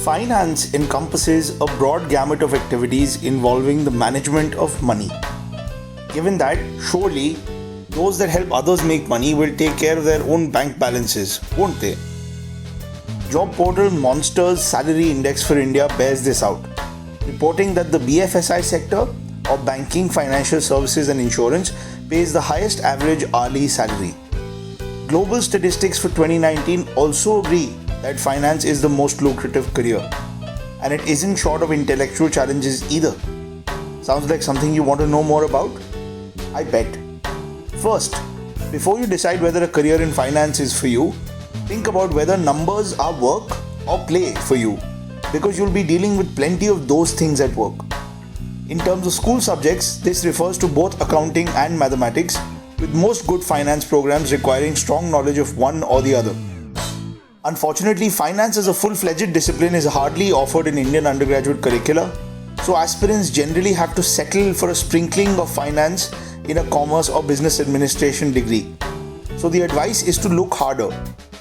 Finance encompasses a broad gamut of activities involving the management of money. Given that, surely those that help others make money will take care of their own bank balances, won't they? Job portal Monster's Salary Index for India bears this out, reporting that the BFSI sector, or banking, financial services and insurance, pays the highest average hourly salary. Global statistics for 2019 also agree that finance is the most lucrative career, and it isn't short of intellectual challenges either. Sounds like something you want to know more about? I bet. First, before you decide whether a career in finance is for you, think about whether numbers are work or play for you, because you'll be dealing with plenty of those things at work. In terms of school subjects, this refers to both accounting and mathematics, with most good finance programs requiring strong knowledge of one or the other. Unfortunately, finance as a full-fledged discipline is hardly offered in Indian undergraduate curricula, so aspirants generally have to settle for a sprinkling of finance in a commerce or business administration degree. So the advice is to look harder.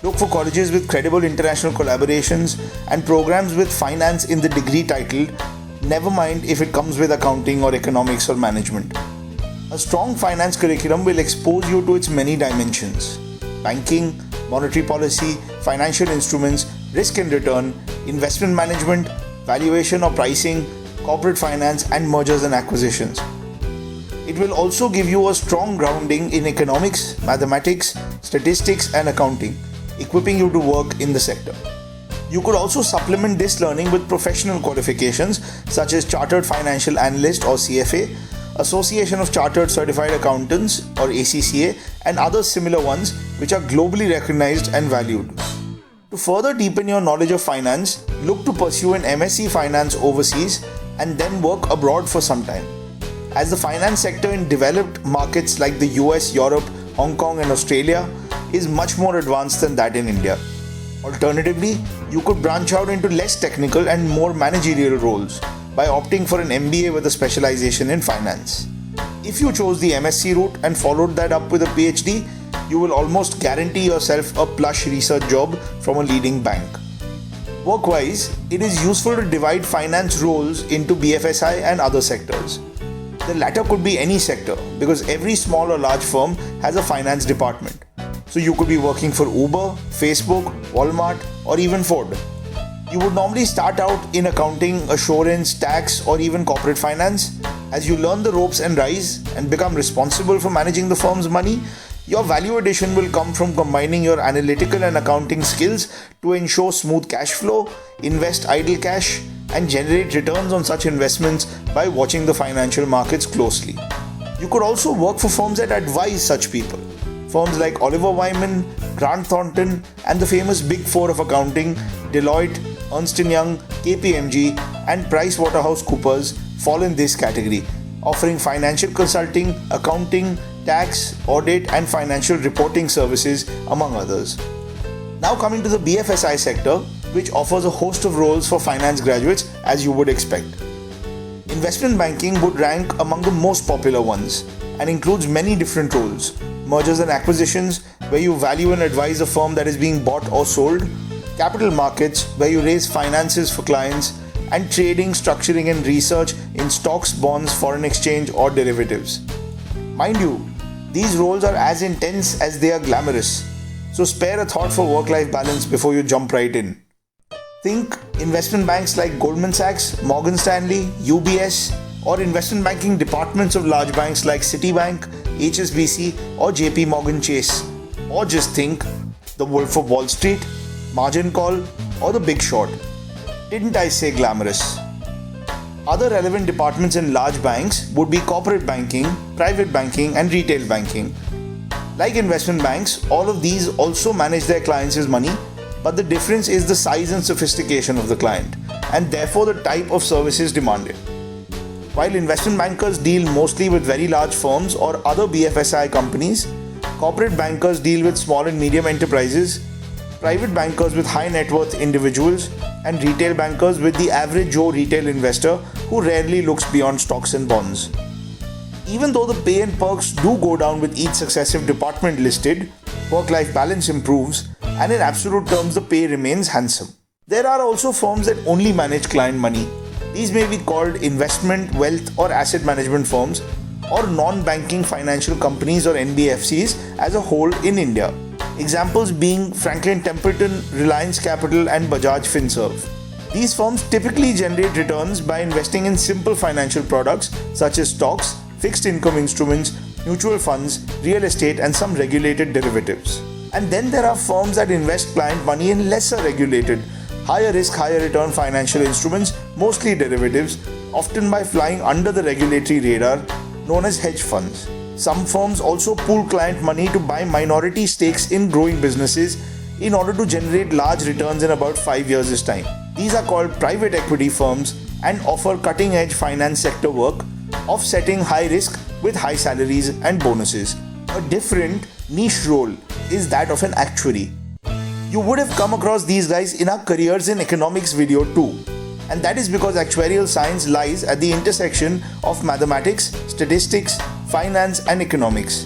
Look for colleges with credible international collaborations and programs with finance in the degree title, never mind if it comes with accounting or economics or management. A strong finance curriculum will expose you to its many dimensions: banking, monetary policy, financial instruments, risk and return, investment management, valuation or pricing, corporate finance, and mergers and acquisitions. It will also give you a strong grounding in economics, mathematics, statistics, and accounting, equipping you to work in the sector. You could also supplement this learning with professional qualifications such as Chartered Financial Analyst or CFA, Association of Chartered Certified Accountants or ACCA, and other similar ones which are globally recognized and valued. To further deepen your knowledge of finance, look to pursue an MSc Finance overseas and then work abroad for some time, as the finance sector in developed markets like the US, Europe, Hong Kong and Australia is much more advanced than that in India. Alternatively, you could branch out into less technical and more managerial roles by opting for an MBA with a specialization in finance. If you chose the MSc route and followed that up with a PhD, you will almost guarantee yourself a plush research job from a leading bank. Work-wise, it is useful to divide finance roles into BFSI and other sectors. The latter could be any sector, because every small or large firm has a finance department. So you could be working for Uber, Facebook, Walmart, or even Ford. You would normally start out in accounting, assurance, tax, or even corporate finance. As you learn the ropes and rise and become responsible for managing the firm's money, your value addition will come from combining your analytical and accounting skills to ensure smooth cash flow, invest idle cash, and generate returns on such investments by watching the financial markets closely. You could also work for firms that advise such people. Firms like Oliver Wyman, Grant Thornton, and the famous Big Four of accounting, Deloitte, Ernst & Young, KPMG, and PricewaterhouseCoopers fall in this category, offering financial consulting, accounting, tax, audit, and financial reporting services, among others. Now coming to the BFSI sector, which offers a host of roles for finance graduates, as you would expect. Investment banking would rank among the most popular ones and includes many different roles: mergers and acquisitions, where you value and advise a firm that is being bought or sold; capital markets, where you raise finances for clients; and trading, structuring, and research in stocks, bonds, foreign exchange, or derivatives. Mind you, these roles are as intense as they are glamorous, so spare a thought for work-life balance before you jump right in. Think investment banks like Goldman Sachs, Morgan Stanley, UBS, or investment banking departments of large banks like Citibank, HSBC, or JP Morgan Chase. Or just think The Wolf of Wall Street, Margin Call, or The Big Short. Didn't I say glamorous? Other relevant departments in large banks would be corporate banking, private banking, and retail banking. Like investment banks, all of these also manage their clients' money, but the difference is the size and sophistication of the client, and therefore the type of services demanded. While investment bankers deal mostly with very large firms or other BFSI companies, corporate bankers deal with small and medium enterprises, private bankers with high net worth individuals, and retail bankers with the average Joe retail investor who rarely looks beyond stocks and bonds. Even though the pay and perks do go down with each successive department listed, work-life balance improves, and in absolute terms the pay remains handsome. There are also firms that only manage client money. These may be called investment, wealth, or asset management firms, or non-banking financial companies or NBFCs as a whole in India. Examples being Franklin Templeton, Reliance Capital, and Bajaj Finserv. These firms typically generate returns by investing in simple financial products such as stocks, fixed income instruments, mutual funds, real estate, and some regulated derivatives. And then there are firms that invest client money in lesser regulated, higher risk, higher return financial instruments, mostly derivatives, often by flying under the regulatory radar, known as hedge funds. Some firms also pool client money to buy minority stakes in growing businesses in order to generate large returns in about 5 years' time. These are called private equity firms and offer cutting-edge finance sector work, offsetting high risk with high salaries and bonuses. A different niche role is that of an actuary. You would have come across these guys in our careers in economics video too. And that is because actuarial science lies at the intersection of mathematics, statistics, finance, and economics.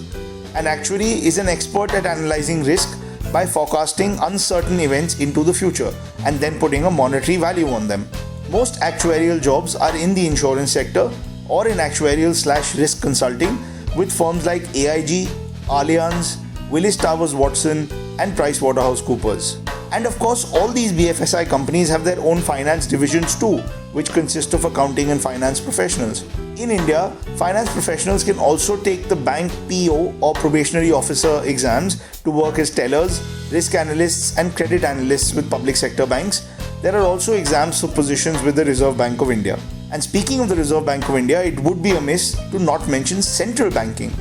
An actuary is an expert at analyzing risk by forecasting uncertain events into the future and then putting a monetary value on them. Most actuarial jobs are in the insurance sector or in actuarial/risk consulting with firms like AIG, Allianz, Willis Towers Watson, and PricewaterhouseCoopers. And of course, all these BFSI companies have their own finance divisions too, which consist of accounting and finance professionals. In India, finance professionals can also take the bank PO or probationary officer exams to work as tellers, risk analysts, and credit analysts with public sector banks. There are also exams for positions with the Reserve Bank of India. And speaking of the Reserve Bank of India, it would be amiss to not mention central banking,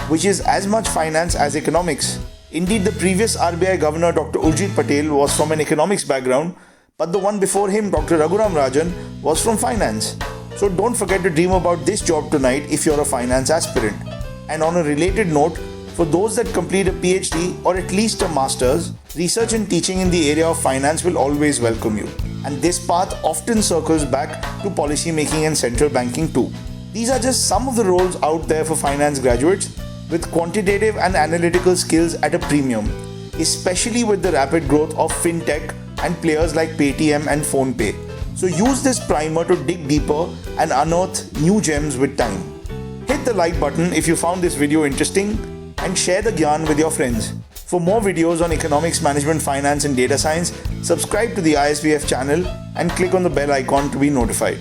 which is as much finance as economics. Indeed, the previous RBI Governor Dr. Urjit Patel was from an economics background, but the one before him, Dr. Raghuram Rajan, was from finance. So don't forget to dream about this job tonight if you're a finance aspirant. And on a related note, for those that complete a PhD or at least a master's, research and teaching in the area of finance will always welcome you. And this path often circles back to policy making and central banking too. These are just some of the roles out there for finance graduates with quantitative and analytical skills at a premium, especially with the rapid growth of fintech and players like Paytm and PhonePe. So use this primer to dig deeper and unearth new gems with time. Hit the like button if you found this video interesting and share the gyan with your friends. For more videos on economics, management, finance and data science, subscribe to the ISBF channel and click on the bell icon to be notified.